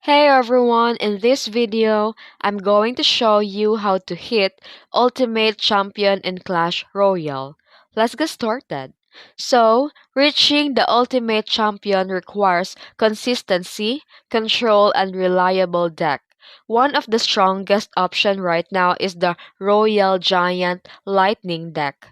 Hey everyone, in this video, I'm going to show you how to hit Ultimate Champion in Clash Royale. Let's get started. So, reaching the Ultimate Champion requires consistency, control, and reliable deck. One of the strongest options right now is the Royal Giant Lightning deck.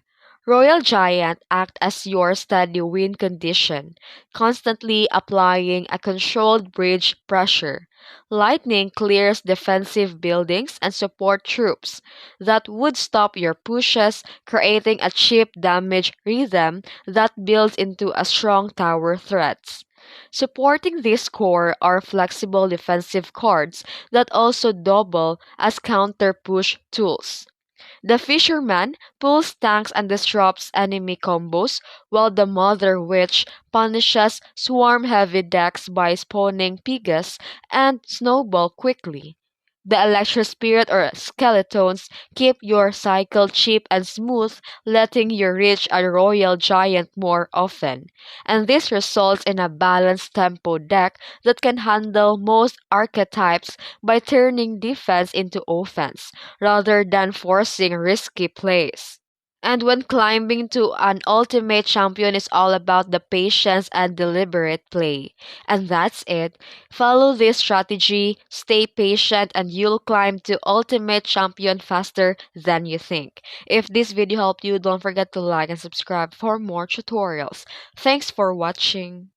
Royal Giant act as your steady win condition, constantly applying a controlled bridge pressure. Lightning clears defensive buildings and support troops that would stop your pushes, creating a cheap damage rhythm that builds into a strong tower threats. Supporting this core are flexible defensive cards that also double as counter push tools. The Fisherman pulls tanks and disrupts enemy combos, while the Mother Witch punishes swarm-heavy decks by spawning Pigas and Snowball quickly. The Electro Spirit or Skeletons keep your cycle cheap and smooth, letting you reach a Royal Giant more often. And this results in a balanced tempo deck that can handle most archetypes by turning defense into offense rather than forcing risky plays. And when climbing to an ultimate champion is all about the patience and deliberate play. And that's it. Follow this strategy, stay patient, and you'll climb to ultimate champion faster than you think. If this video helped you, don't forget to like and subscribe for more tutorials. Thanks for watching.